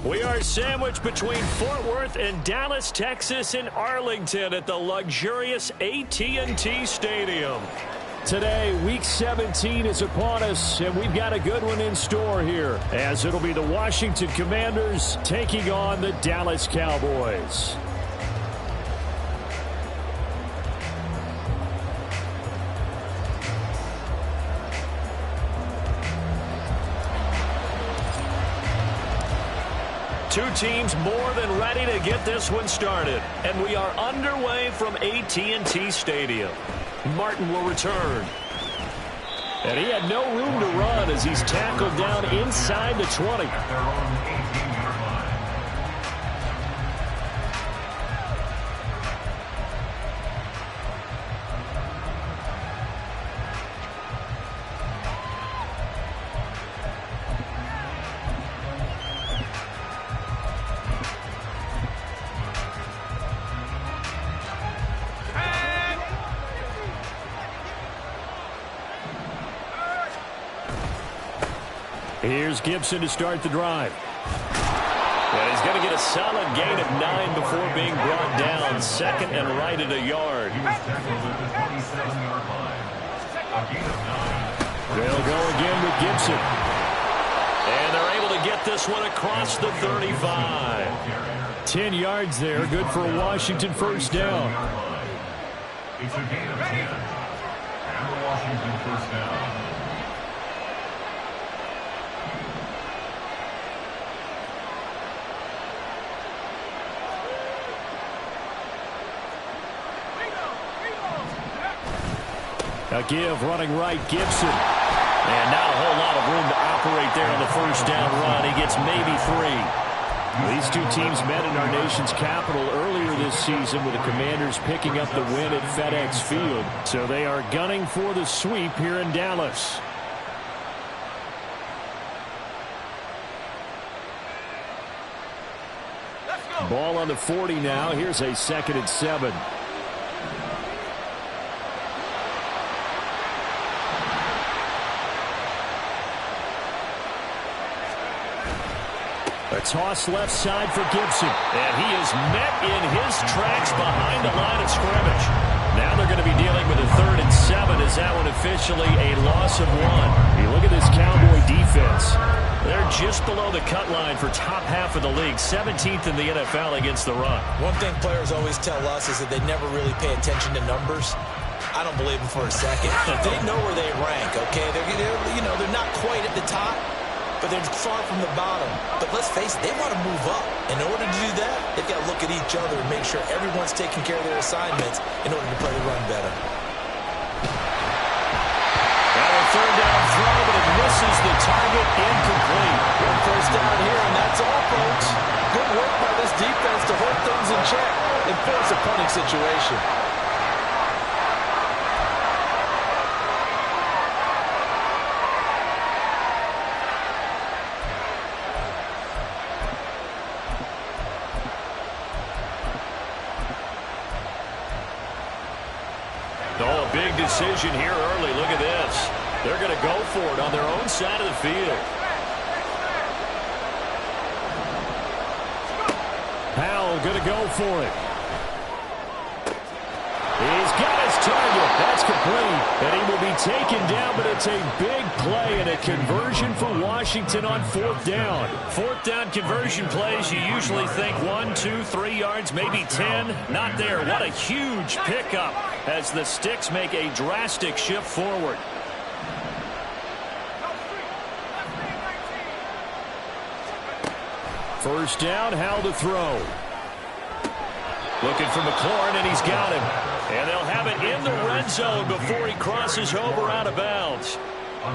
We are sandwiched between Fort Worth and Dallas, Texas in Arlington at the luxurious AT&T Stadium. Today, Week 17 is upon us, and we've got a good one in store here, as it'll be the Washington Commanders taking on the Dallas Cowboys. Two teams more than ready to get this one started. And we are underway from AT&T Stadium. Martin will return. And he had no room to run as he's tackled down inside the 20. Here's Gibson to start the drive. And he's going to get a solid gain of 9 before being brought down. Second and right at a yard. They'll go again with Gibson. And they're able to get this one across the 35. 10 yards there. Good for a Washington first down. It's a gain of 10. And the Washington first down. A give running right, Gibson. And not a whole lot of room to operate there on the first down run. He gets maybe 3. These two teams met in our nation's capital earlier this season with the Commanders picking up the win at FedEx Field. So they are gunning for the sweep here in Dallas. Ball on the 40 now. Here's a 2nd and 7. A toss left side for Gibson. And he is met in his tracks behind the line of scrimmage. Now they're going to be dealing with a 3rd and 7. Is that one officially a loss of 1? You look at this Cowboy defense. They're just below the cut line for top half of the league. 17th in the NFL against the run. One thing players always tell us is that they never really pay attention to numbers. I don't believe them for a second. They know where they rank, okay? They're not quite at the top, but they're far from the bottom. But let's face it, they want to move up. In order to do that, they've got to look at each other and make sure everyone's taking care of their assignments in order to play the run better. Now a 3rd down throw, but it misses the target, incomplete. One first down here, and that's all, folks. Good work by this defense to hold things in check and force a punting situation. Oh, a big decision here early. Look at this. They're going to go for it on their own side of the field. Powell going to go for it. He's got his target. That's complete. And he will be taken down, but it's a big play and a conversion for Washington on 4th down. 4th down conversion plays, you usually think 1, 2, 3 yards, maybe 10. Not there. What a huge pickup as the Sticks make a drastic shift forward. First down, Howell to throw. Looking for McLaurin, and he's got him. And they'll have it in the red zone before he crosses over out of bounds.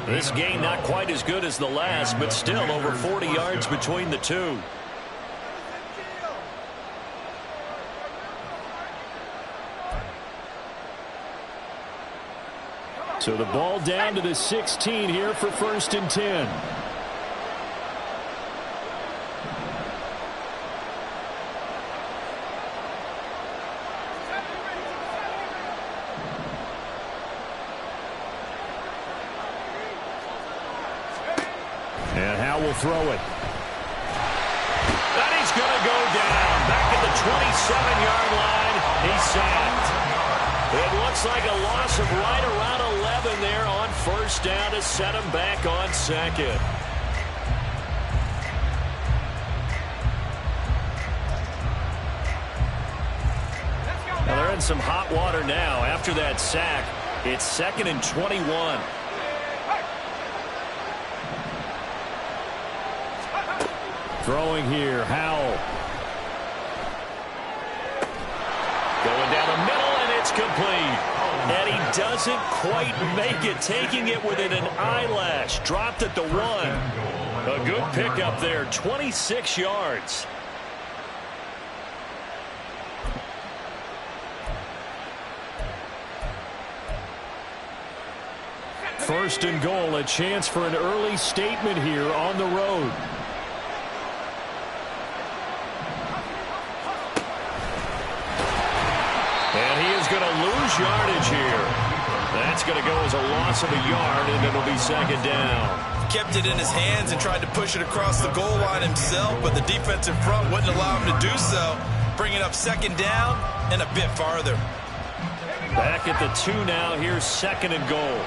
This gain not quite as good as the last, but still over 40 yards between the two. So the ball down to the 16 here for 1st and 10. And Howell will throw it. going to go down. Back at the 27-yard line. He's sacked. It looks like a loss of right around 11 there on first down to set him back on second. Now they're in some hot water now. After that sack, it's 2nd and 21. Throwing here, Howell. Going down the middle, and it's complete. And he doesn't quite make it, taking it within an eyelash. Dropped at the 1. A good pickup there, 26 yards. First and goal, a chance for an early statement here on the road. And he is going to lose yardage here. That's going to go as a loss of a yard, and it'll be 2nd down. Kept it in his hands and tried to push it across the goal line himself, but the defensive front wouldn't allow him to do so. Bringing up 2nd down and a bit farther. Back at the 2 now. Here's 2nd and goal.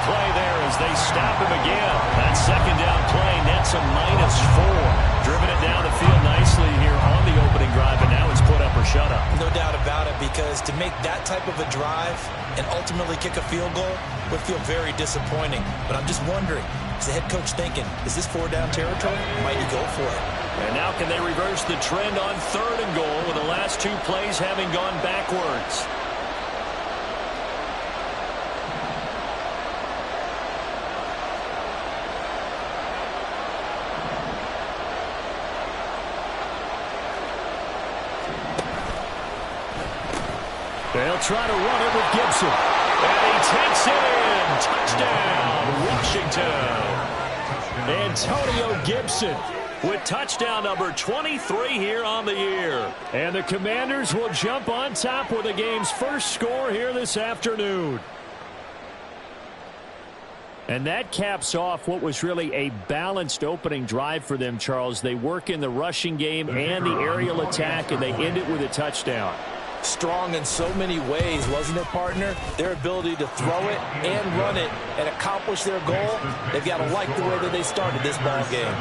Play there as they stop him again. That 2nd down play nets a -4. Driven it down the field nicely here on the opening drive, and now it's put up or shut up. No doubt about it, because to make that type of a drive and ultimately kick a field goal would feel very disappointing. But I'm just wondering, is the head coach thinking, is this 4-down territory? Might he go for it? And now can they reverse the trend on 3rd and goal with the last 2 plays having gone backwards? They'll try to run it with Gibson. And he takes it in. Touchdown, Washington. Antonio Gibson with touchdown number 23 here on the year. And the Commanders will jump on top with the game's first score here this afternoon. And that caps off what was really a balanced opening drive for them, Charles. They work in the rushing game and the aerial attack, and they end it with a touchdown. Strong in so many ways, wasn't it, partner? Their ability to throw it and run it and accomplish their goal, they've got to like the way that they started this ball game.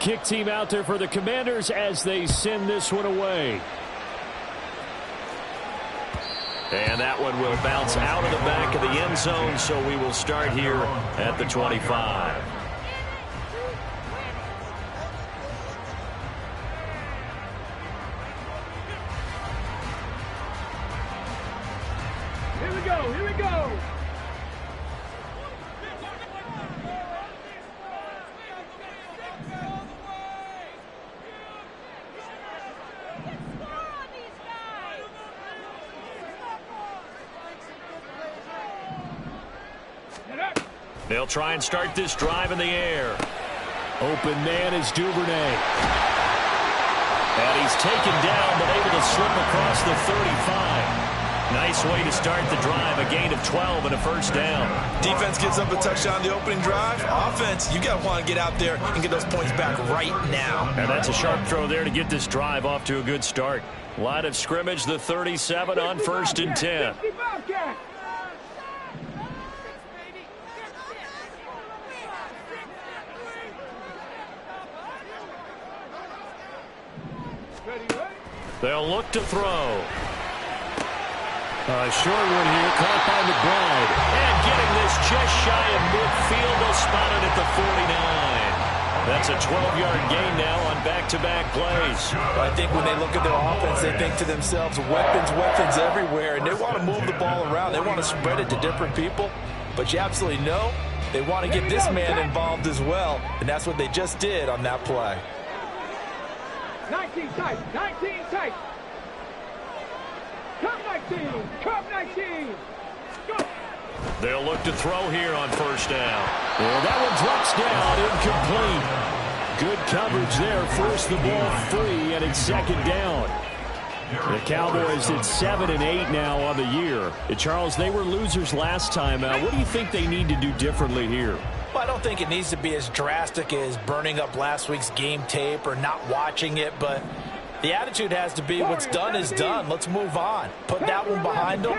Kick team out there for the Commanders as they send this one away. And that one will bounce out of the back of the end zone, so we will start here at the 25. Here we go, here we go. They'll try and start this drive in the air. Open man is Duvernay. And he's taken down, but able to slip across the 35. Nice way to start the drive. A gain of 12 and a first down. Defense gives up a touchdown on the opening drive. Offense, you got to want to get out there and get those points back right now. And that's a sharp throw there to get this drive off to a good start. Line of scrimmage, the 37 on 1st and 10. They'll look to throw. A short one here, caught by McBride. And getting this just shy of midfield, they'll spot it at the 49. That's a 12-yard gain now on back-to-back plays. I think when they look at their offense, they think to themselves, weapons everywhere, and they want to move the ball around. They want to spread it to different people. But you absolutely know they want to get this man involved as well, and that's what they just did on that play. 19 tight. 19 tight. Come 19. Come 19. Go. They'll look to throw here on first down. Well, that one drops down, incomplete. Good coverage there, forced the ball free, and it's second down. The Cowboys at 7-8 now on the year. Charles, they were losers last time. What do you think they need to do differently here? Well, I don't think it needs to be as drastic as burning up last week's game tape or not watching it, but the attitude has to be what's done is done. Let's move on. Put that one behind them,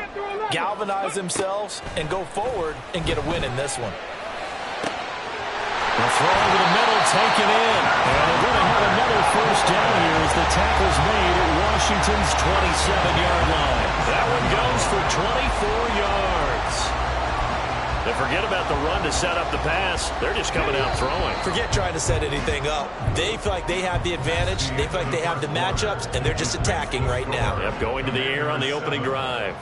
galvanize themselves, and go forward and get a win in this one. The throw over the middle, taken in. And they're going to have another first down here as the tackle's made at Washington's 27-yard line. That one goes for 24 yards. They forget about the run to set up the pass. They're just coming out throwing. Forget trying to set anything up. They feel like they have the advantage. They feel like they have the matchups, and they're just attacking right now. Yep, going to the air on the opening drive.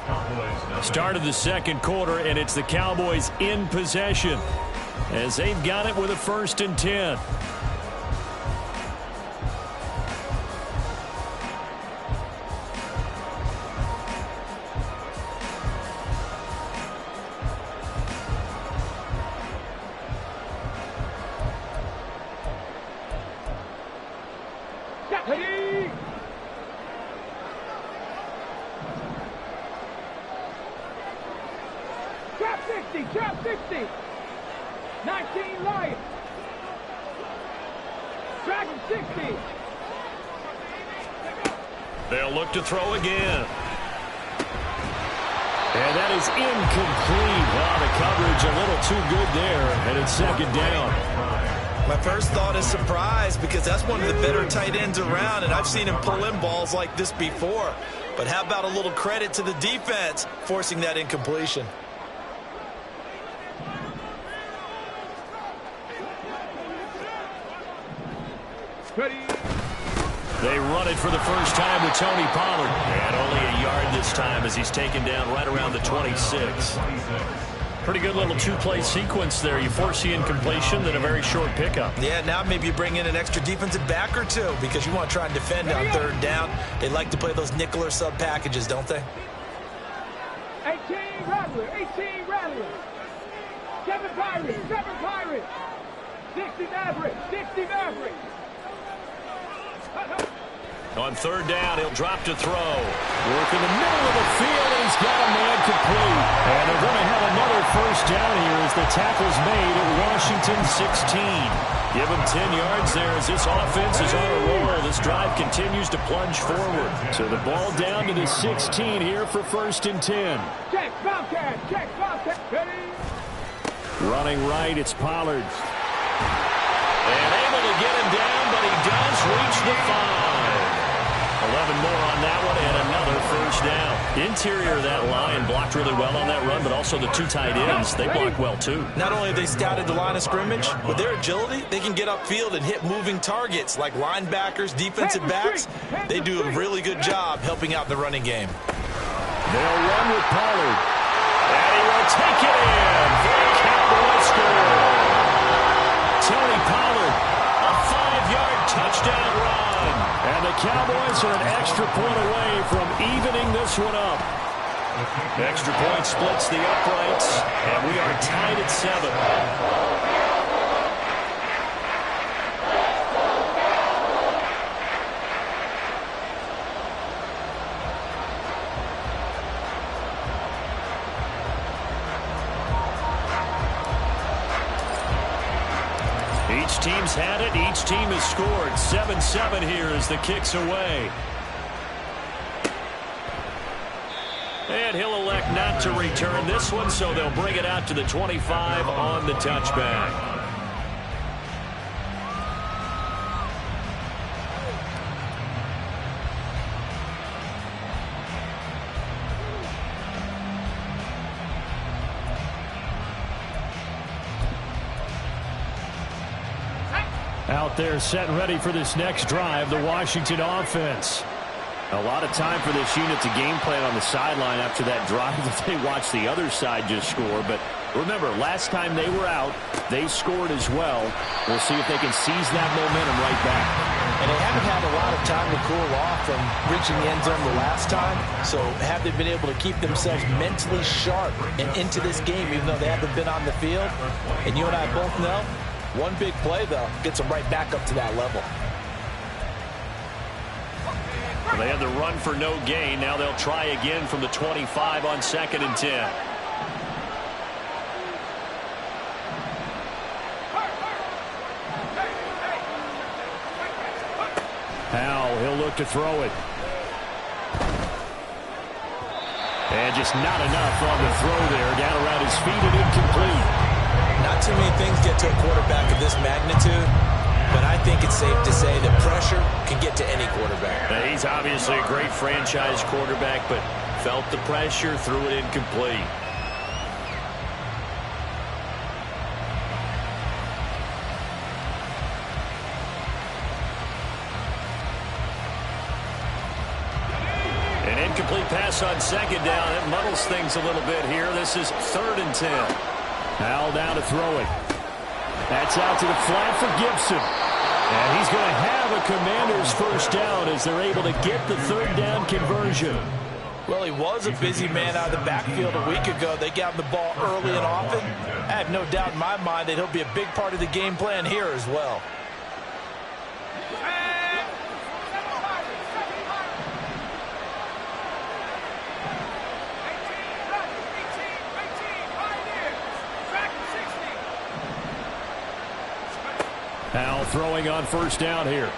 Start of the second quarter, and it's the Cowboys in possession, as they've got it with a 1st and 10. Drop 60, drop 60. 19 Lions. Dragon 60. They'll look to throw again. And that is incomplete. Wow, the coverage a little too good there, and it's second down. My first thought is surprise, because that's one of the better tight ends around, and I've seen him pull in balls like this before. But how about a little credit to the defense forcing that incompletion? Ready. They run it for the first time with Tony Pollard. And only a yard this time as he's taken down right around the 26. Pretty good little two-play sequence there. You force the incompletion, then a very short pickup. Yeah, now maybe you bring in an extra defensive back or two because you want to try and defend on third down. They like to play those nickel or sub packages, don't they? 18 Rattler, 18 Rattler. 7 Pirates, 7 Pirates. 60 Mavericks, 60 Mavericks. On third down, he'll drop to throw. Work in the middle of the field, and he's got a man complete. And they're going to have another first down here as the tackle's made at Washington 16. Give him 10 yards there as this offense is on a roll. This drive continues to plunge forward. So the ball down to the 16 here for 1st and 10. Check, Bobcat, check, Bobcat. Ready. Running right, it's Pollard. And able to get him down, but he does reach the 5. 11 more on that one, and another first down. Interior of that line blocked really well on that run, but also the two tight ends, they block well too. Not only have they scouted the line of scrimmage, with their agility, they can get upfield and hit moving targets like linebackers, defensive backs. They do a really good job helping out in the running game. They'll run with Pollard. And he will take it in for a Cowboy score. Tony Pollard, a 5-yard touchdown run. And the Cowboys are an extra point away from evening this one up. Extra point splits the uprights, and we are tied at 7. Each team's had it. Each team has scored. 7-7 here as the kick's away. And he'll elect not to return this one, so they'll bring it out to the 25 on the touchback. Out there set and ready for this next drive, the Washington offense. A lot of time for this unit to game plan on the sideline after that drive that they watched the other side just score. But remember, last time they were out, they scored as well. We'll see if they can seize that momentum right back. And they haven't had a lot of time to cool off from reaching the end zone the last time. So have they been able to keep themselves mentally sharp and into this game, even though they haven't been on the field? And you and I both know, one big play, though, gets them right back up to that level. Well, they had the run for no gain. Now they'll try again from the 25 on 2nd and 10. Powell, he'll look to throw it. And just not enough on the throw there. Down around his feet and incomplete. Not too many things get to a quarterback of this magnitude, but I think it's safe to say that pressure can get to any quarterback. Now, he's obviously a great franchise quarterback, but felt the pressure, threw it incomplete. Incomplete pass on 2nd down. It muddles things a little bit here. This is 3rd and 10. Powell down to throw it. That's out to the flat for Gibson. And he's going to have a Commanders first down as they're able to get the 3rd down conversion. Well, he was a busy man out of the backfield a week ago. They got him the ball early and often. I have no doubt in my mind that he'll be a big part of the game plan here as well. Powell throwing on first down here. And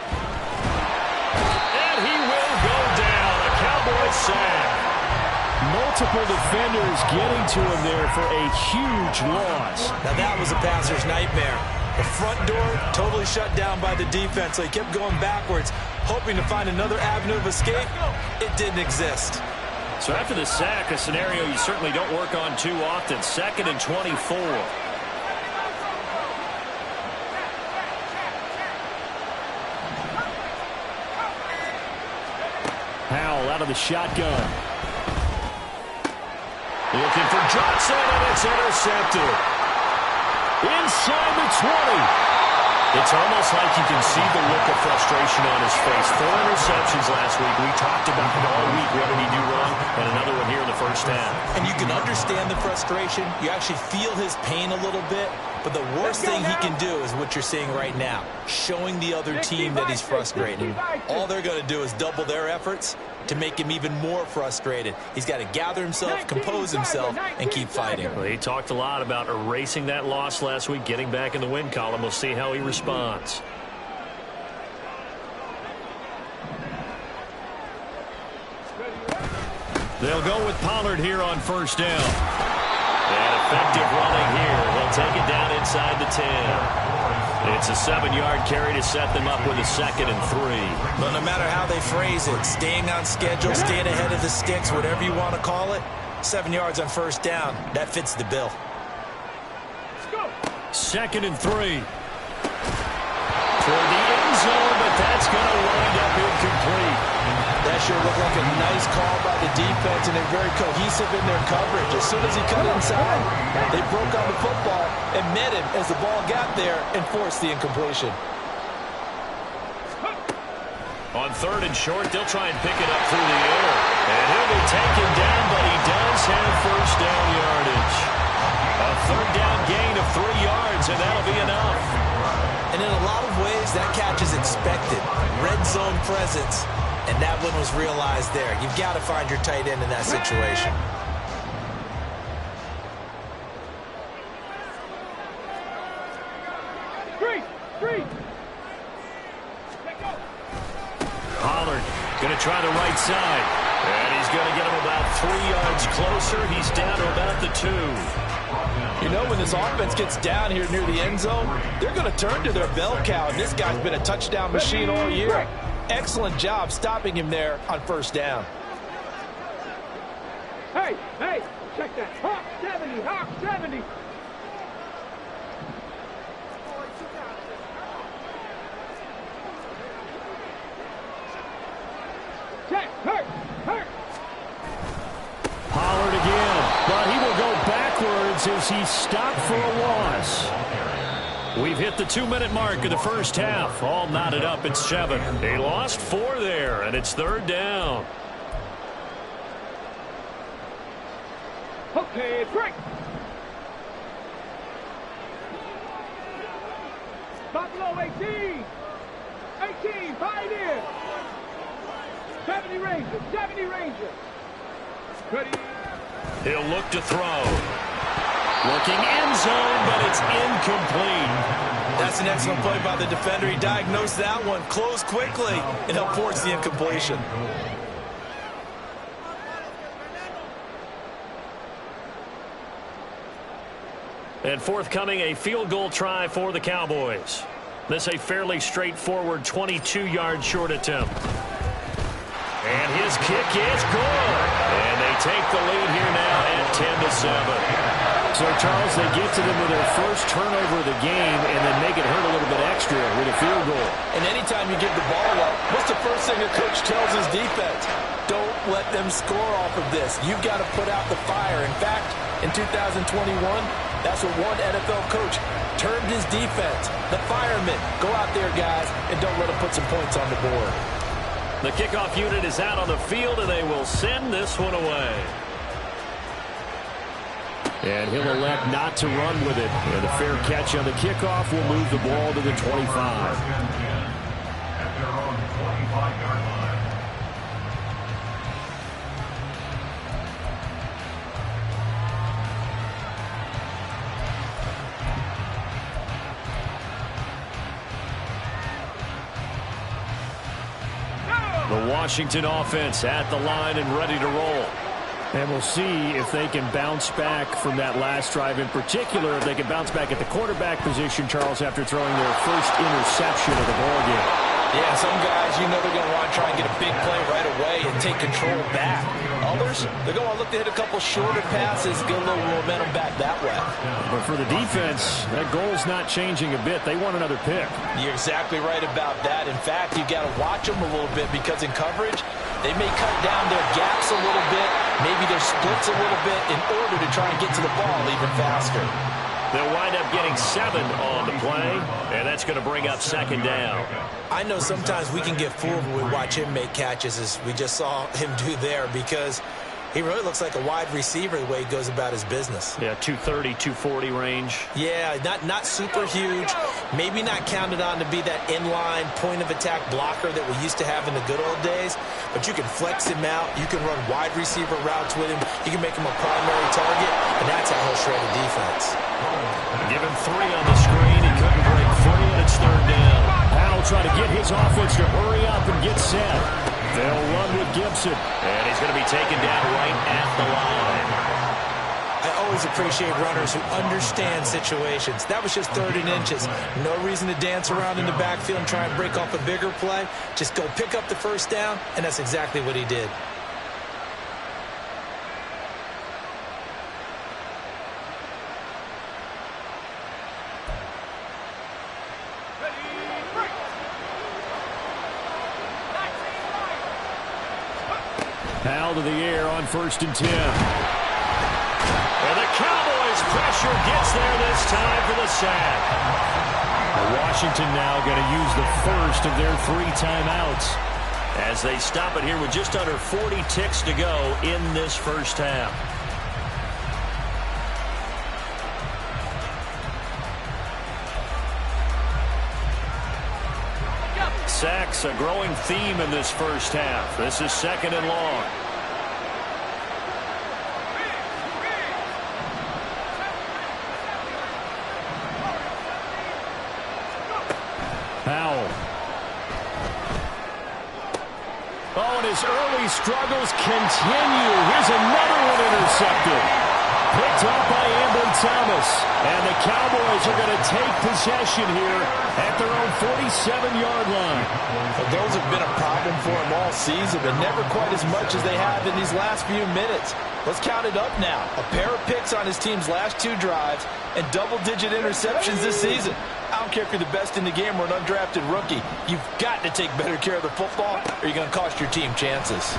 he will go down. A Cowboy sack. Multiple defenders getting to him there for a huge loss. Now that was a passer's nightmare. The front door totally shut down by the defense, so he kept going backwards, hoping to find another avenue of escape. It didn't exist. So after the sack, a scenario you certainly don't work on too often. 2nd and 24. Powell out of the shotgun. Looking for Johnson, and it's intercepted. Inside the 20. It's almost like you can see the look of frustration on his face. 4 interceptions last week. We talked about it all week. What did he do wrong? And another one here in the first half. And you can understand the frustration. You actually feel his pain a little bit. But the worst thing he can do is what you're seeing right now, showing the other team that he's frustrated. All they're going to do is double their efforts to make him even more frustrated. He's got to gather himself, compose himself, and keep fighting. Well, he talked a lot about erasing that loss last week, getting back in the win column. We'll see how he responds. They'll go with Pollard here on first down. And effective running here. He'll take it down inside the 10. It's a 7-yard carry to set them up with a 2nd and 3. But no matter how they phrase it, staying on schedule, staying ahead of the sticks, whatever you want to call it, 7 yards on first down, that fits the bill. 2nd and 3. Toward the end zone, but that's going to wind up incomplete. That sure looked like a nice call by the defense, and they're very cohesive in their coverage. As soon as he cut inside, they broke on the football and met him as the ball got there and forced the incompletion. On 3rd and short, they'll try and pick it up through the air. And he'll be taken down, but he does have first down yardage. A 3rd down gain of 3 yards, and that'll be enough. And in a lot of ways, that catch is expected. Red zone presence. And that one was realized there. You've got to find your tight end in that situation. Pollard going to try the right side. And he's going to get him about 3 yards closer. He's down to about the 2. You know, when this offense gets down here near the end zone, they're going to turn to their bell cow. And this guy's been a touchdown machine all year. Excellent job stopping him there on first down. Hey, check that. Hawk 70, Hawk 70. Check, hurt. Pollard again, but he will go backwards as he's stopped for a loss. We've hit the 2-minute mark of the first half. All knotted up at 7. They lost 4 there, and it's 3rd down. Okay, break. Buffalo 18. 18, Pioneer. 70 Rangers, 70 Rangers. Ready. He'll look to throw. Looking end zone, but it's incomplete. That's an excellent play by the defender. He diagnosed that one, closed quickly, and helped force the incompletion. And forthcoming, a field goal try for the Cowboys. This a fairly straightforward 22-yard short attempt. And his kick is good. And they take the lead here now at 10-7. So, Charles, they get to them with their first turnover of the game and then make it hurt a little bit extra with a field goal. And anytime you give the ball up, what's the first thing a coach tells his defense? Don't let them score off of this. You've got to put out the fire. In fact, in 2021, that's what one NFL coach termed his defense. The firemen. Go out there, guys, and don't let them put some points on the board. The kickoff unit is out on the field, and they will send this one away. And he'll elect not to run with it. And a fair catch on the kickoff will move the ball to the 25. At their own 25-yard line. The Washington offense at the line and ready to roll. And we'll see if they can bounce back from that last drive, in particular, if they can bounce back at the quarterback position, Charles, after throwing their first interception of the ballgame. Yeah, some guys, you know they're going to want to try and get a big play right away and take control back. Others, they're going to look to hit a couple shorter passes, get a little momentum back that way. But for the defense, that goal's not changing a bit. They want another pick. You're exactly right about that. In fact, you've got to watch them a little bit because in coverage, they may cut down their gaps a little bit, maybe their splits a little bit in order to try and get to the ball even faster. They'll wind up getting 7 on the play, and that's going to bring up 2nd down. I know sometimes we can get fooled when we watch him make catches, as we just saw him do there, because he really looks like a wide receiver the way he goes about his business. Yeah, 230, 240 range. Yeah, not super huge. Maybe not counted on to be that inline point-of-attack blocker that we used to have in the good old days. But you can flex him out. You can run wide receiver routes with him. You can make him a primary target, and that's how he'll shred a defense. Give him 3 on the screen. He couldn't break free, and it's 3rd down. Powell trying to get his offense to hurry up and get set. They'll run with Gibson. And he's going to be taken down right at the line. I always appreciate runners who understand situations. That was just 3rd and inches. No reason to dance around in the backfield and try and break off a bigger play. Just go pick up the first down, and that's exactly what he did. Powell to the air on 1st and 10. And the Cowboys' pressure gets there this time for the sack. Washington now going to use the first of their 3 timeouts as they stop it here with just under 40 ticks to go in this first half. Sacks, a growing theme in this first half. This is 2nd and long. Powell. Oh, and his early struggles continue. Here's another one intercepted. Picked up by Ambry Thomas. And the Cowboys are going to take possession here at their own 47-yard line. Well, those have been a problem for him all season, but never quite as much as they have in these last few minutes. Let's count it up now. A pair of picks on his team's last 2 drives and double-digit interceptions this season. I don't care if you're the best in the game or an undrafted rookie. You've got to take better care of the football or you're going to cost your team chances.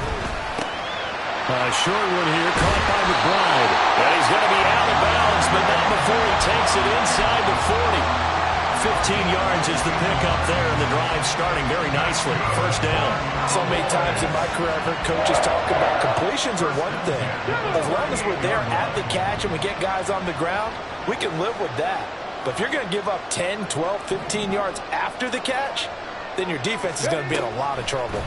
Short one here, caught by McBride. And he's going to be out of bounds, but not before he takes it inside the 40. 15 yards is the pickup there, and the drive starting very nicely. First down. So many times in my career, I've heard coaches talk about completions are one thing. As long as we're there at the catch and we get guys on the ground, we can live with that. But if you're going to give up 10, 12, 15 yards after the catch, then your defense is going to be in a lot of trouble.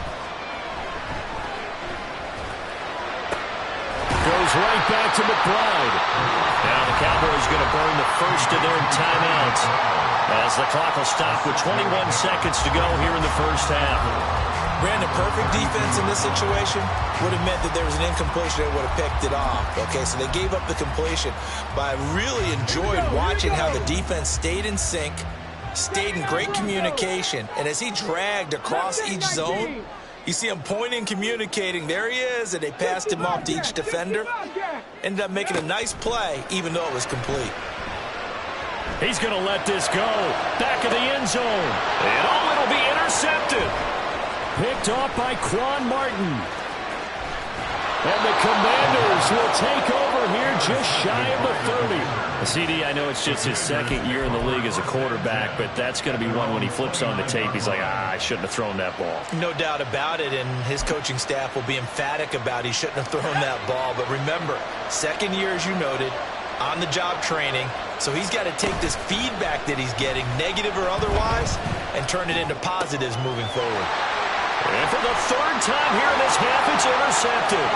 Goes right back to McBride. Now the Cowboys going to burn the first of their timeouts as the clock will stop with 21 seconds to go here in the first half. Brandon, perfect defense in this situation would have meant that there was an incompletion that would have picked it off. Okay, so they gave up the completion. But I really enjoyed watching how the defense stayed in sync, stayed in great communication, and as he dragged across each zone, you see him pointing, communicating. There he is, and they passed him off to each defender. Ended up making a nice play, even though it was complete. He's going to let this go. Back of the end zone. And it'll be intercepted. Picked off by Quan Martin. And the Commanders will take over here just shy of the 30. CD, I know it's just his second year in the league as a quarterback, but that's going to be one when he flips on the tape. He's like, I shouldn't have thrown that ball. No doubt about it, and his coaching staff will be emphatic about he shouldn't have thrown that ball. But remember, second year, as you noted, on-the-job training, so he's got to take this feedback that he's getting, negative or otherwise, and turn it into positives moving forward. And for the third time here in this half, it's intercepted.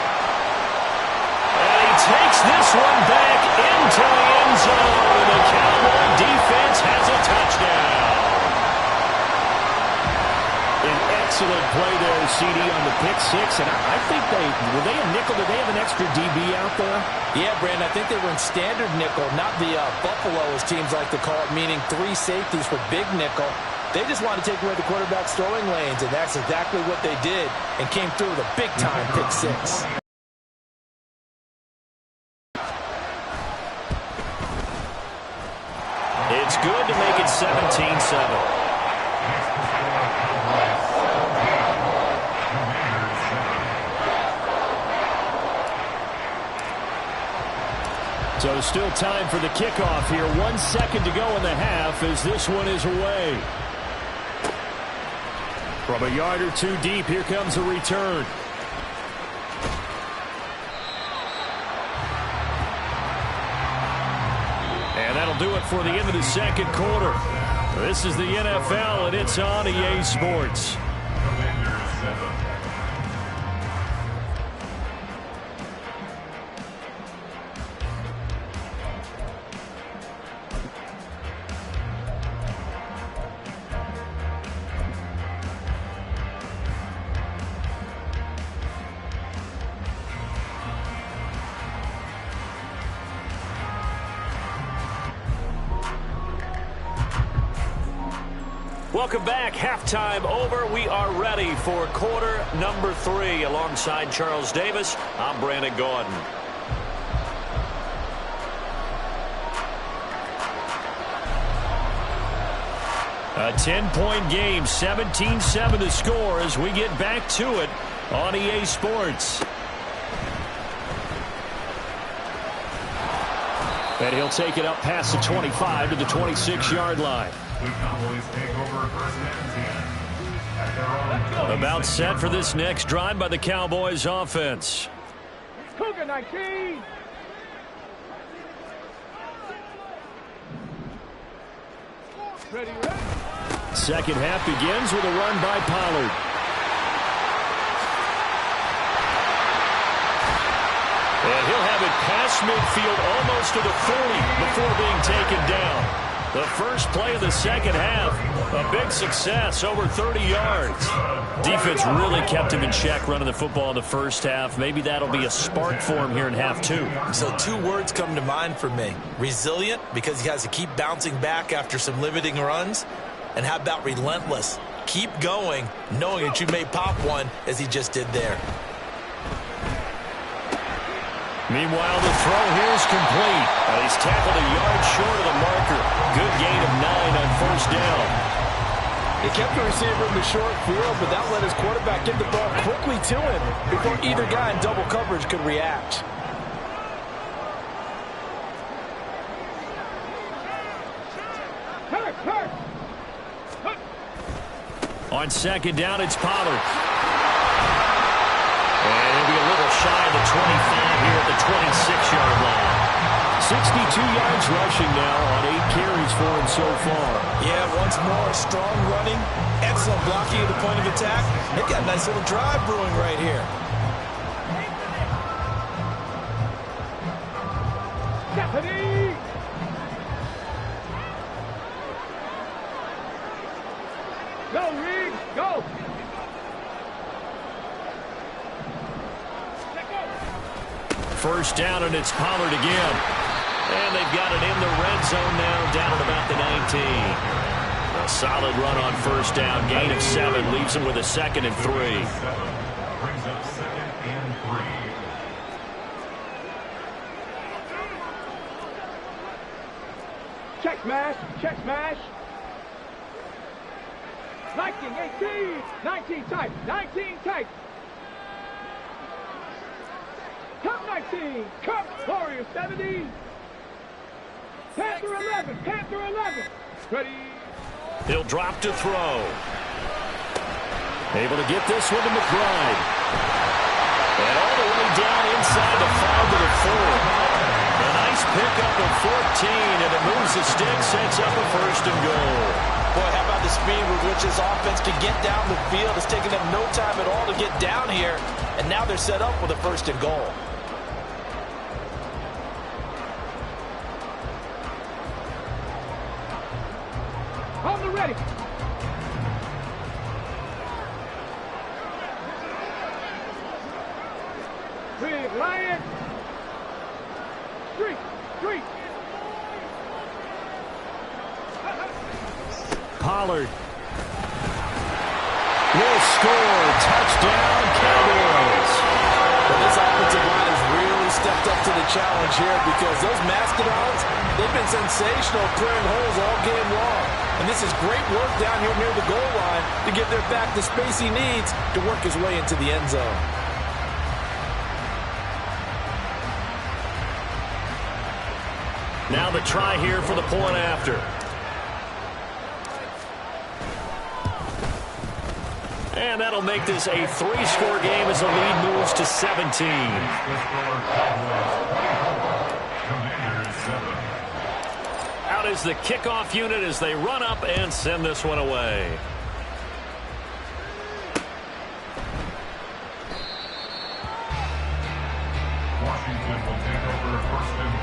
And he takes this one back into the end zone. And the Cowboy defense has a touchdown. An excellent play there, CD, on the pick six. And I think were they a nickel? Did they have an extra DB out there? Yeah, Brandon, I think they were in standard nickel, not the Buffalo, as teams like to call it, meaning three safeties for big nickel. They just wanted to take away the quarterback's throwing lanes, and that's exactly what they did, and came through with a big-time pick six. It's good to make it 17-7. So still time for the kickoff here. 1 second to go in the half as this one is away. From a yard or two deep, here comes a return. And that'll do it for the end of the second quarter. This is the NFL, and it's on EA Sports. Welcome back. Halftime over. We are ready for quarter number 3. Alongside Charles Davis, I'm Brandon Gaudin. A 10-point game, 17-7 to score as we get back to it on EA Sports. And he'll take it up past the 25 to the 26-yard line. The Cowboys take over first and 10. About set for this next drive by the Cowboys offense. Cougar 19. Ready. Second half begins with a run by Pollard. And he'll have it past midfield almost to the 40 before being taken down. The first play of the second half, a big success, over 30 yards. Defense really kept him in check running the football in the first half. Maybe that'll be a spark for him here in half 2. So 2 words come to mind for me. Resilient, because he has to keep bouncing back after some limiting runs. And how about relentless? Keep going, knowing that you may pop one, as he just did there. Meanwhile, the throw here is complete. He's tackled a yard short of the marker. Good gain of 9 on first down. He kept the receiver in the short field, but that let his quarterback get the ball quickly to him before either guy in double coverage could react. Hurt. On second down, it's Pollard. And he'll be a little shy of the 25 here at the 26-yard line. 62 yards rushing now on 8 carries for him so far. Yeah, once more, strong running, excellent blocking at the point of attack. They've got a nice little drive brewing right here. Stephanie! Go, Reed, go! First down, and it's Pollard again. And they've got it in the red zone now, down at about the 19. A solid run on first down, gain of 7, leaves them with a 2nd and 3. Brings up 2nd and 3. Check smash, check smash. 19, 18, 19 tight, 19 tight. Cup 19, Cup Warrior 70. Panther 11, Panther 11. Ready. He'll drop to throw. Able to get this one to McBride. And all the way down inside the 5 to the 4. A nice pickup of 14, and it moves the stick, sets up a 1st and goal. Boy, how about the speed with which this offense can get down the field? It's taken them no time at all to get down here, and now they're set up with a 1st and goal. On the ready. Big Lion. Street, street. Pollard will score. Touchdown, Cowboys. Well, this offensive line has really stepped up to the challenge here because those Mastodons, they've been sensational clearing holes all game long. And this is great work down here near the goal line to give their back the space he needs to work his way into the end zone. Now the try here for the point after. And that'll make this a 3-score game as the lead moves to 17. Out is the kickoff unit as they run up and send this one away. Washington will take over 1st and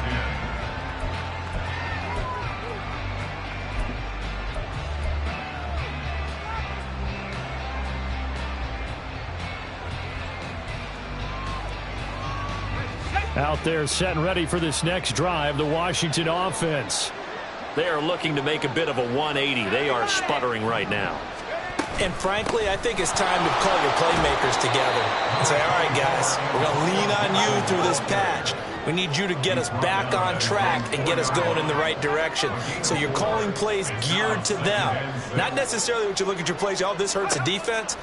10. Out there set and ready for this next drive, the Washington offense. They are looking to make a bit of a 180. They are sputtering right now. And frankly, I think it's time to call your playmakers together and say, all right, guys, we're going to lean on you through this patch. We need you to get us back on track and get us going in the right direction. So you're calling plays geared to them. Not necessarily what you look at your plays, oh, this hurts the defense.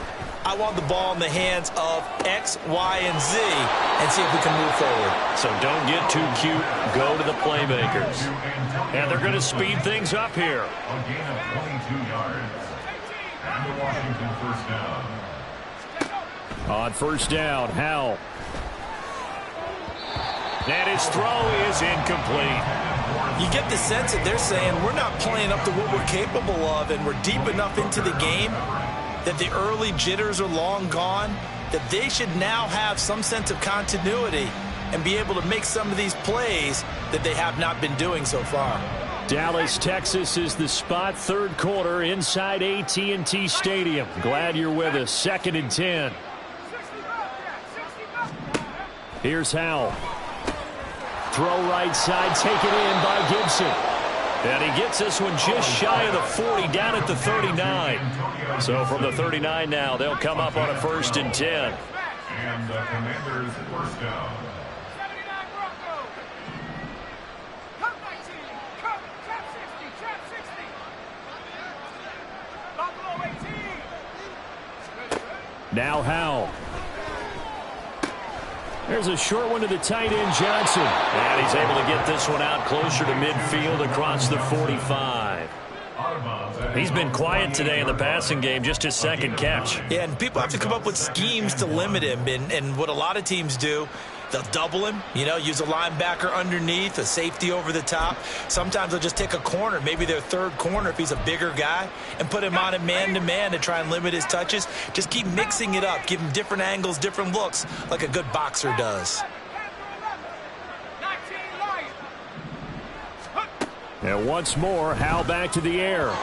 I want the ball in the hands of X, Y, and Z and see if we can move forward. So don't get too cute. Go to the playmakers. And they're going to speed things up here. A gain of 22 yards. And the Washington 1st down. On 1st down, Howell. And his throw is incomplete. You get the sense that they're saying we're not playing up to what we're capable of, and we're deep enough into the game that the early jitters are long gone, that they should now have some sense of continuity and be able to make some of these plays that they have not been doing so far. Dallas, Texas is the spot, 3rd quarter inside AT&T Stadium. Glad you're with us. 2nd and 10. Here's Howell. Throw right side, taken in by Gibson. And he gets this one just shy of the 40, down at the 39. So from the 39 now, they'll come up on a 1st and 10. And the Commanders' 1st down. Now Howell. There's a short one to the tight end, Johnson. And he's able to get this one out closer to midfield across the 45. Out of bounds at He's been quiet today in the passing game, just his second catch. Yeah, and people have to come up with schemes to limit him. And what a lot of teams do, they'll double him, use a linebacker underneath, a safety over the top. Sometimes they'll just take a corner, maybe their third corner if he's a bigger guy, and put him on a man-to-man to try and limit his touches. Just keep mixing it up, give him different angles, different looks, like a good boxer does. And once more, Howell back to the air.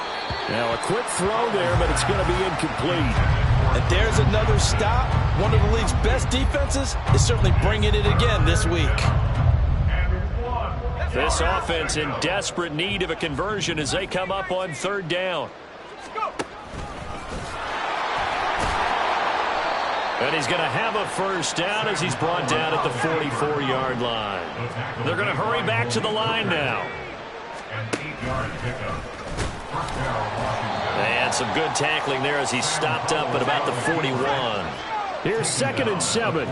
Now a quick throw there, but it's going to be incomplete. And there's another stop. One of the league's best defenses is certainly bringing it again this week. This offense in desperate need of a conversion as they come up on third down. And he's going to have a first down as he's brought down at the 44-yard line. They're going to hurry back to the line now. And some good tackling there as he stopped up at about the 41. Here's 2nd and 7.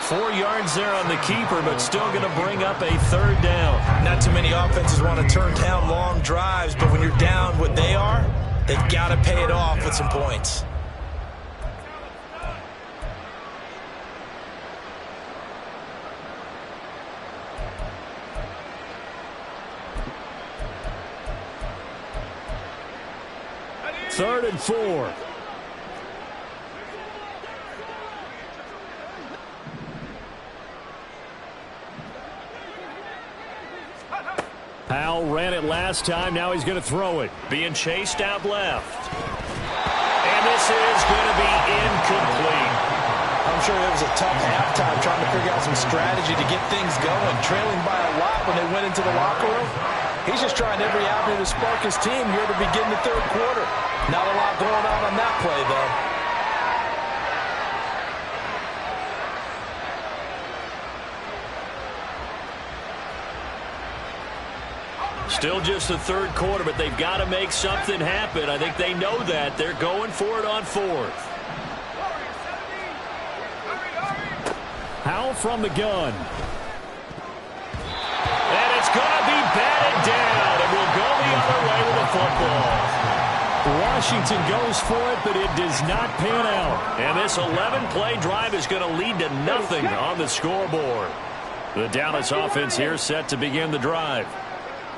4 yards there on the keeper, but still going to bring up a third down. Not too many offenses want to turn down long drives, but when you're down what they are, they've got to pay it off with some points. Third and 4. Howell ran it last time. Now he's going to throw it. Being chased out left. And this is going to be incomplete. I'm sure it was a tough halftime trying to figure out some strategy to get things going. Trailing by a lot when they went into the locker room. He's just trying every avenue to spark his team here to begin the third quarter. Not a lot going on that play, though. Still just the third quarter, but they've got to make something happen. I think they know that. They're going for it on fourth. Howell from the gun. And it's going to be batted down. And we'll go the other way with the football. Washington goes for it, but it does not pan out. And this 11-play drive is going to lead to nothing on the scoreboard. The Dallas offense here set to begin the drive.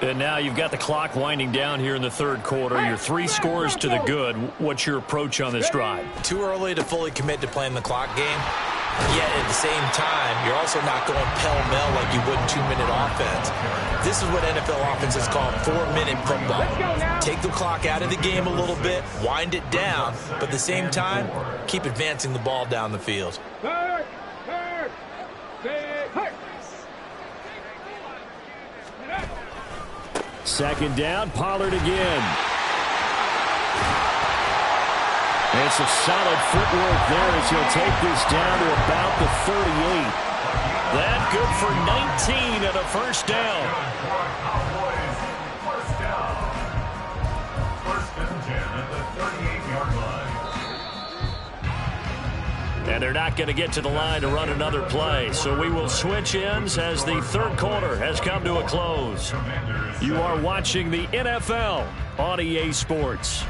And now you've got the clock winding down here in the third quarter. Your 3 scores to the good. What's your approach on this drive? Too early to fully commit to playing the clock game. Yet at the same time, you're also not going pell-mell like you would 2-minute offense. This is what NFL offenses call 4-minute football. Take the clock out of the game a little bit, wind it down, but at the same time, keep advancing the ball down the field. Second down, Pollard again. And some solid footwork there as he'll take this down to about the 38. That good for 19 and a first down. And they're not going to get to the line to run another play. So we will switch ends as the third quarter has come to a close. You are watching the NFL on EA Sports.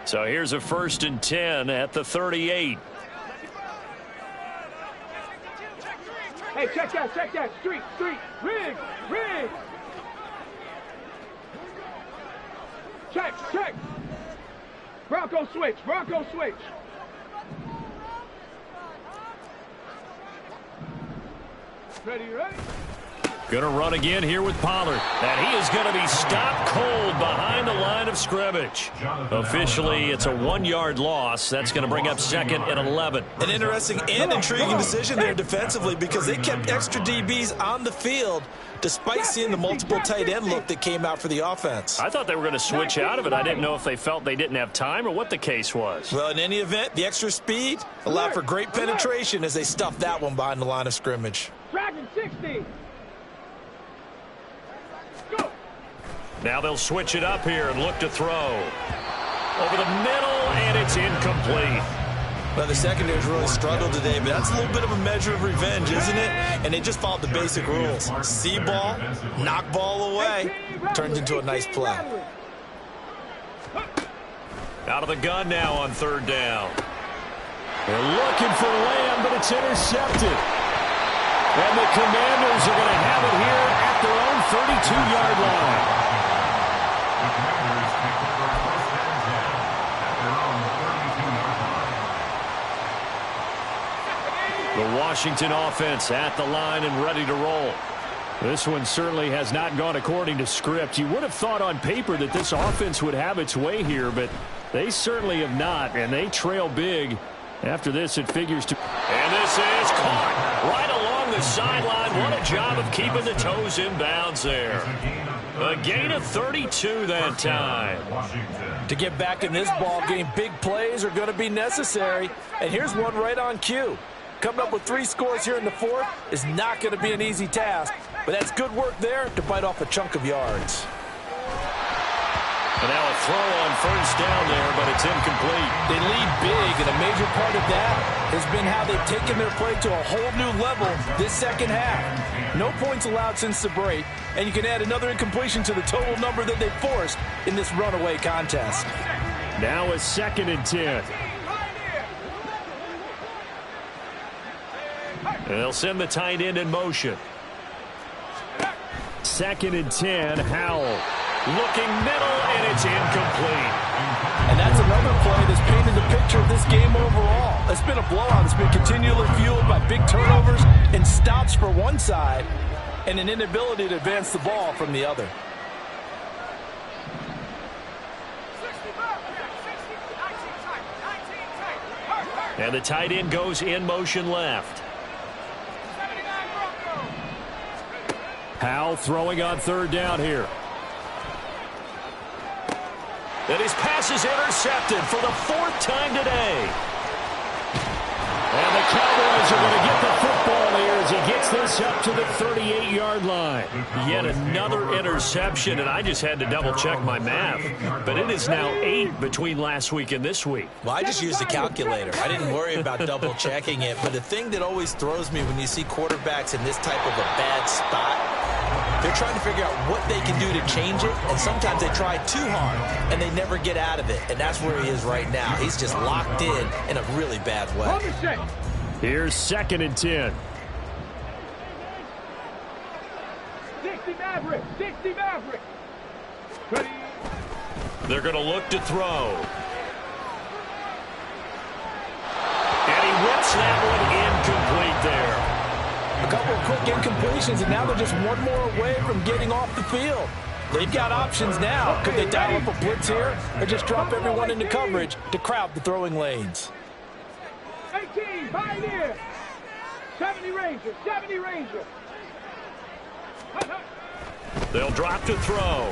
So here's a 1st and 10 at the 38. Hey, check that. Street. Rig. Check. Bronco switch. Ready? Going to run again here with Pollard. And he is going to be stopped cold behind the line of scrimmage. Officially, it's a 1-yard loss. That's going to bring up 2nd and 11. An interesting and intriguing decision there defensively because they kept extra DBs on the field despite seeing the multiple tight end look that came out for the offense. I thought they were going to switch out of it. I didn't know if they felt they didn't have time or what the case was. Well, in any event, the extra speed allowed for great penetration as they stuffed that one behind the line of scrimmage. Dragon 60. Now they'll switch it up here and look to throw. Over the middle, and it's incomplete. Well, the secondary's really struggled today, but that's a little bit of a measure of revenge, isn't it? And they just followed the basic rules. See ball, knock ball away, turns into a nice play. Out of the gun now on 3rd down. They're looking for Lamb, but it's intercepted. And the Commanders are going to have it here at their own 32-yard line. The Commanders take over 1st and 10 at their own 32-yard line. The Washington offense at the line and ready to roll. This one certainly has not gone according to script. You would have thought on paper that this offense would have its way here, but they certainly have not, and they trail big. After this, it figures to... And this is caught right along the sideline. What a job of keeping the toes in bounds there. A gain of 32 that time. To get back in this ball game, big plays are going to be necessary. And here's one right on cue. Coming up with 3 scores here in the 4th is not going to be an easy task, but that's good work there to bite off a chunk of yards. And now a throw on 1st down there, but it's incomplete. They lead big, and a major part of that has been how they've taken their play to a whole new level this second half. No points allowed since the break, and you can add another incompletion to the total number that they forced in this runaway contest. Now a 2nd and 10. And they'll send the tight end in motion. 2nd and 10, Howell. Looking middle, and it's incomplete. And that's another play that's painted the picture of this game overall. It's been a blowout. It's been continually fueled by big turnovers and stops for one side and an inability to advance the ball from the other. And the tight end goes in motion left. Howell throwing on 3rd down here. And his pass is intercepted for the 4th time today. And the Cowboys are going to get the football here as he gets this up to the 38-yard line. Yet another interception, and I just had to double-check my math. But it is now 8 between last week and this week. Well, I just used a calculator. I didn't worry about double-checking it. But the thing that always throws me when you see quarterbacks in this type of a bad spot, they're trying to figure out what they can do to change it, and sometimes they try too hard, and they never get out of it, and that's where he is right now. He's just locked in a really bad way. Here's 2nd and 10. 60 Maverick, 60 Maverick. Ready. They're going to look to throw. And he whips that one incomplete there. A couple of quick incompletions, and now they're just one more away from getting off the field. They've got options now. Could they dial up a blitz here or just drop everyone into coverage to crowd the throwing lanes? 18, Pioneer. 70 Ranger, 70 Ranger. They'll drop to throw.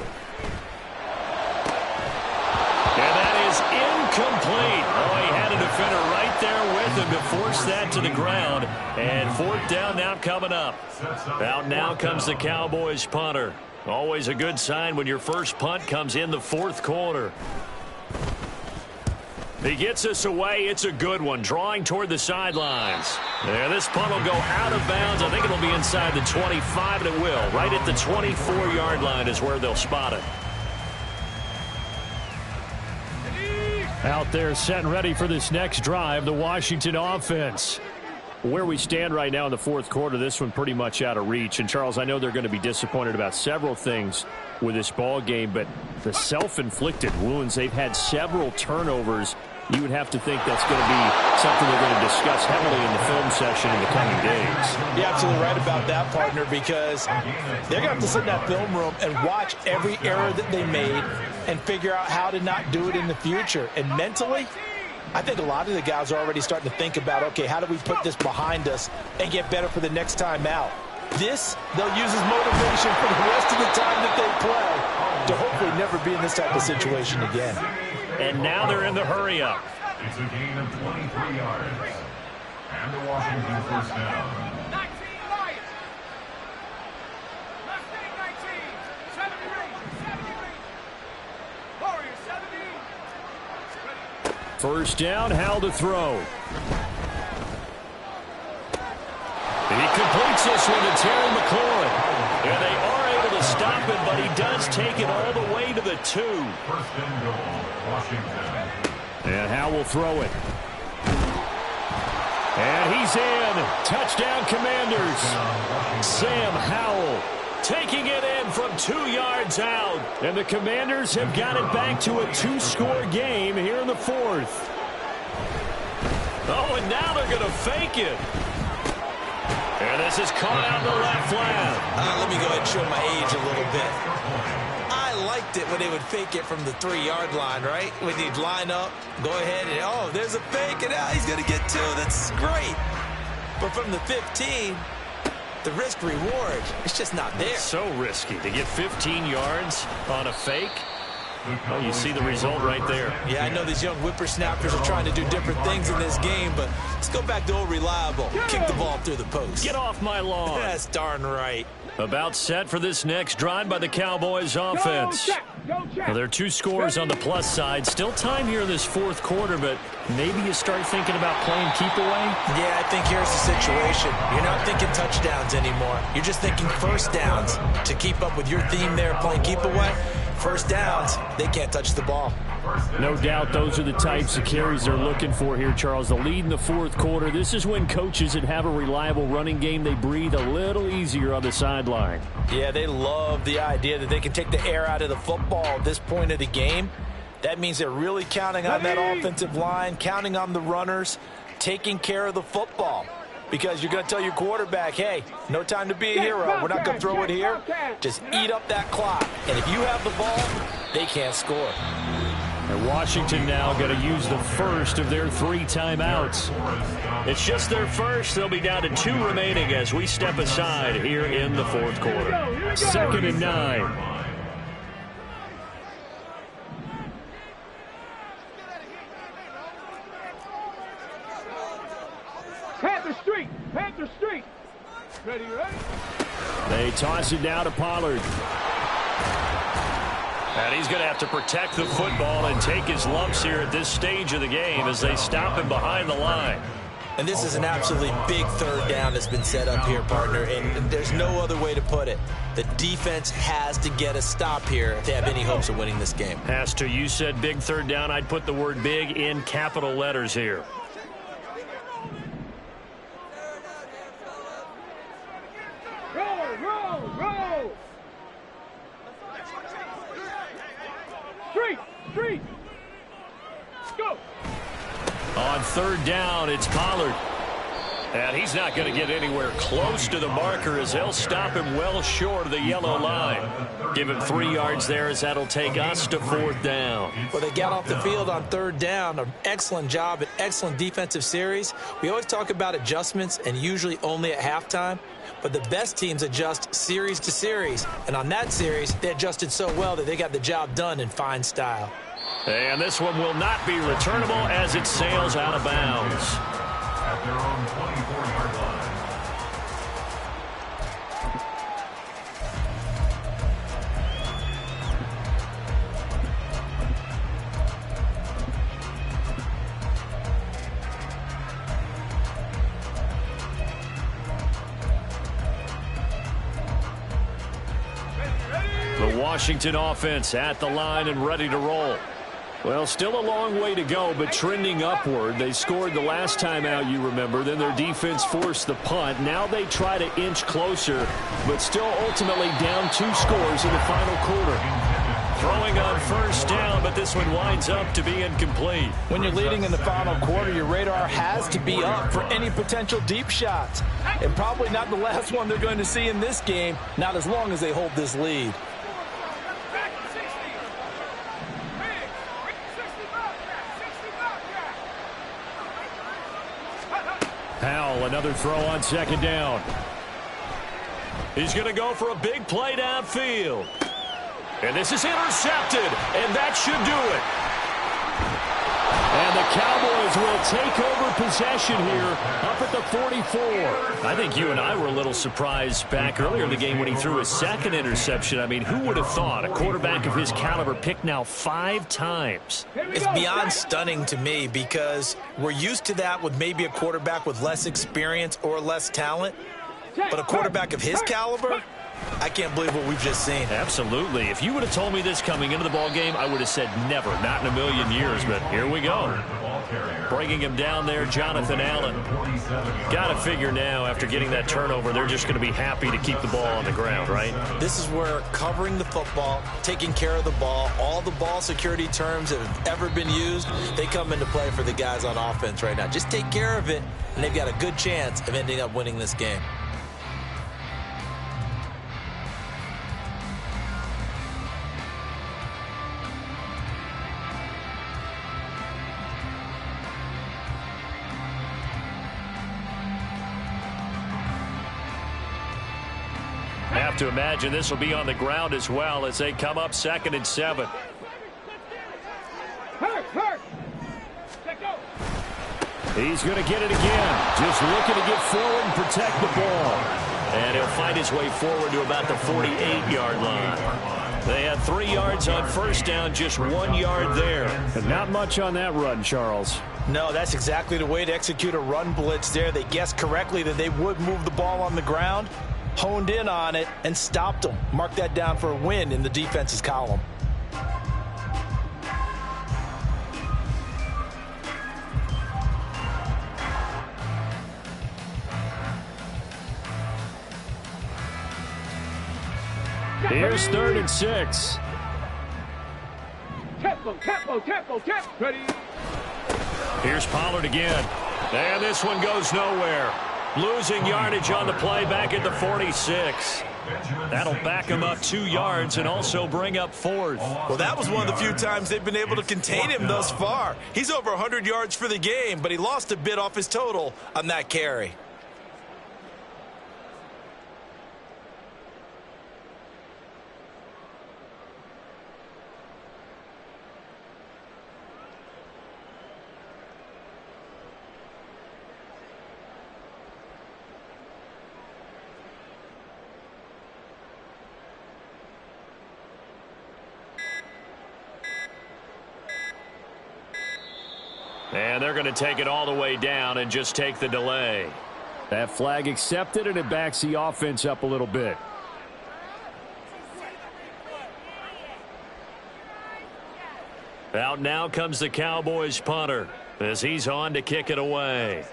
And that is incomplete. Oh, he had a defender right there with him to force that to the ground. And 4th down now coming up. Out now comes the Cowboys punter. Always a good sign when your first punt comes in the 4th quarter. He gets us away. It's a good one. Drawing toward the sidelines. And this punt will go out of bounds. I think it'll be inside the 25, and it will. Right at the 24-yard line is where they'll spot it. Out there set and ready for this next drive, the Washington offense. Where we stand right now in the 4th quarter, this one pretty much out of reach. And, Charles, I know they're going to be disappointed about several things with this ball game, but the self-inflicted wounds, they've had several turnovers You would have to think that's going to be something they're going to discuss heavily in the film session in the coming days. You're absolutely right about that, partner, because they're going to have to sit in that film room and watch every error that they made and figure out how to not do it in the future. And mentally, I think a lot of the guys are already starting to think about, okay, how do we put this behind us and get better for the next time out? This, they'll use as motivation for the rest of the time that they play to hopefully never be in this type of situation again. And now they're in the hurry-up. It's a gain of 23 yards. And the Washington first down. 19 Lions. Mustang 19. 70 Warriors 70. First down, Howell to throw. He completes this one to Terry McLaurin. And they are able to stop him, but he does take it all the way to the 2. First and goal, Washington. And Howell will throw it. And he's in. Touchdown, Commanders. Sam Howell taking it in from 2 yards out. And the Commanders have got it back to a 2-score game here in the 4th. Oh, and now they're going to fake it. And this is caught out in the left flank. Let me go ahead and show my age a little bit. I liked it when they would fake it from the 3-yard line, right? When they'd line up, go ahead and, oh, there's a fake, and he's going to get 2. That's great. But from the 15, the risk-reward, it's just not there. It's so risky to get 15 yards on a fake. Oh, you see the result right there. Yeah, I know these young whippersnappers are trying to do different things in this game, but let's go back to old reliable. Kick the ball through the post. Get off my lawn. That's darn right. About set for this next drive by the Cowboys offense. Well, there are 2 scores on the plus side. Still time here in this 4th quarter, but maybe you start thinking about playing keep away? Yeah, I think here's the situation. You're not thinking touchdowns anymore. You're just thinking first downs. To keep up with your theme there, playing keep away, first downs, they can't touch the ball. No doubt those are the types of carries they're looking for here, Charles. The lead in the 4th quarter. This is when coaches that have a reliable running game, they breathe a little easier on the sideline. Yeah, they love the idea that they can take the air out of the football at this point of the game. That means they're really counting on that offensive line, counting on the runners, taking care of the football. Because you're going to tell your quarterback, hey, no time to be a hero. We're not going to throw it here. Just eat up that clock. And if you have the ball, they can't score. And Washington now going to use the first of their 3 timeouts. It's just their first. They'll be down to 2 remaining as we step aside here in the 4th quarter. 2nd and 9. Panther Street. Ready? They toss it down to Pollard. And he's going to have to protect the football and take his lumps here at this stage of the game as they stop him behind the line. And this is an absolutely big 3rd down that's been set up here, partner, and there's no other way to put it. The defense has to get a stop here if they have any hopes of winning this game. Has to. You said big 3rd down. I'd put the word big in capital letters here. Roll. Street. Let's go. On 3rd down, it's Pollard. And he's not going to get anywhere close to the marker as they'll stop him well short of the yellow line. Give him 3 yards there as that'll take us to 4th down. Well, they got off the field on 3rd down. An excellent job, an excellent defensive series. We always talk about adjustments and usually only at halftime. But the best teams adjust series to series. And on that series, they adjusted so well that they got the job done in fine style. And this one will not be returnable as it sails out of bounds. At their own 24-yard line. The Washington offense at the line and ready to roll. Well, still a long way to go, but trending upward. They scored the last time out, you remember. Then their defense forced the punt. Now they try to inch closer, but still ultimately down 2 scores in the final quarter. Throwing on first down, but this one winds up to be incomplete. When you're leading in the final quarter, your radar has to be up for any potential deep shots. And probably not the last one they're going to see in this game, not as long as they hold this lead. Powell, another throw on second down. He's going to go for a big play downfield. And this is intercepted, and that should do it. And the Cowboys will take over possession here up at the 44. I think you and I were a little surprised back earlier in the game when he threw his second interception. I mean, who would have thought a quarterback of his caliber picked now 5 times? It's beyond stunning to me because we're used to that with maybe a quarterback with less experience or less talent. But a quarterback of his caliber, I can't believe what we've just seen. Absolutely. If you would have told me this coming into the ball game, I would have said never, not in a million years. But here we go. Bringing him down there, Jonathan Allen. Got to figure now, after getting that turnover, they're just going to be happy to keep the ball on the ground, right? This is where covering the football, taking care of the ball, all the ball security terms that have ever been used, they come into play for the guys on offense right now. Just take care of it, and they've got a good chance of ending up winning this game. Have to imagine this will be on the ground as well as they come up 2nd and 7. He's going to get it again. Just looking to get forward and protect the ball. And he'll find his way forward to about the 48-yard line. They had 3 yards on first down, just 1 yard there. And not much on that run, Charles. No, that's exactly the way to execute a run blitz there. They guessed correctly that they would move the ball on the ground, honed in on it, and stopped them. Mark that down for a win in the defense's column. Here's 3rd and 6. Tempo. Ready. Here's Pollard again. And this one goes nowhere. Losing yardage on the play back at the 46. That'll back him up 2 yards and also bring up 4th. Well, that was one of the few times they've been able to contain him thus far. He's over 100 yards for the game, but he lost a bit off his total on that carry. And they're going to take it all the way down and just take the delay. That flag accepted, and it backs the offense up a little bit. Out now comes the Cowboys punter as he's on to kick it away.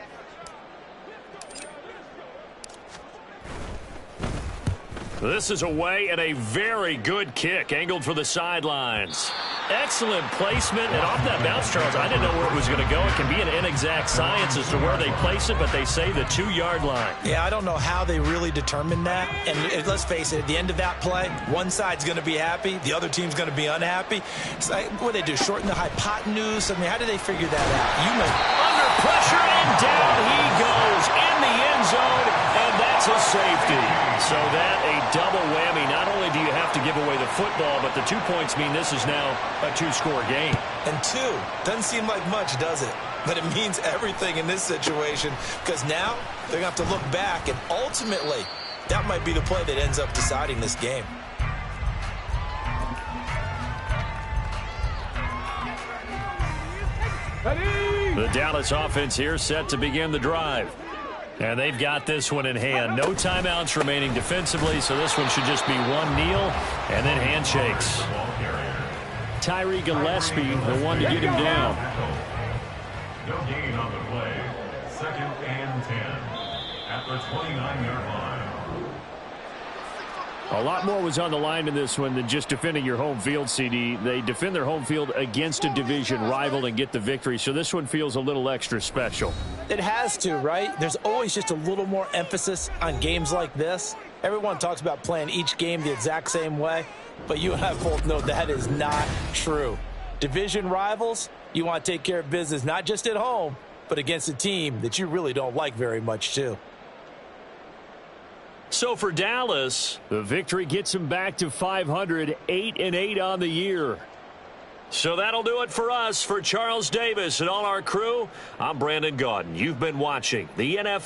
This is away and a very good kick angled for the sidelines. Excellent placement, and off that bounce, Charles, I didn't know where it was going to go. It can be an inexact science as to where they place it, but they say the 2-yard line. Yeah, I don't know how they really determined that. And let's face it, at the end of that play, one side's going to be happy, the other team's going to be unhappy. It's like, what do they do, shorten the hypotenuse? I mean, how do they figure that out? You know. Under pressure, and down he goes in the end zone, and that's a safety. So that a double whammy. Not only do you have to give away the football, but the 2 points mean this is now a 2-score game. And 2 doesn't seem like much, does it? But it means everything in this situation because now they're going to have to look back, and ultimately that might be the play that ends up deciding this game. The Dallas offense here set to begin the drive. And they've got this one in hand. No timeouts remaining defensively, so this one should just be one kneel and then handshakes. Tyree Gillespie, the one to get him down. No gain on the play. 2nd and 10 at the 29-yard line. A lot more was on the line in this one than just defending your home field, CD. They defend their home field against a division rival and get the victory, so this one feels a little extra special. It has to, right? There's always just a little more emphasis on games like this. Everyone talks about playing each game the exact same way, but you and I both know that is not true. Division rivals, you want to take care of business not just at home, but against a team that you really don't like very much, too. So for Dallas, the victory gets them back to 500, 8-8 on the year. So that'll do it for us. For Charles Davis and all our crew, I'm Brandon Gaudin. You've been watching the NFL.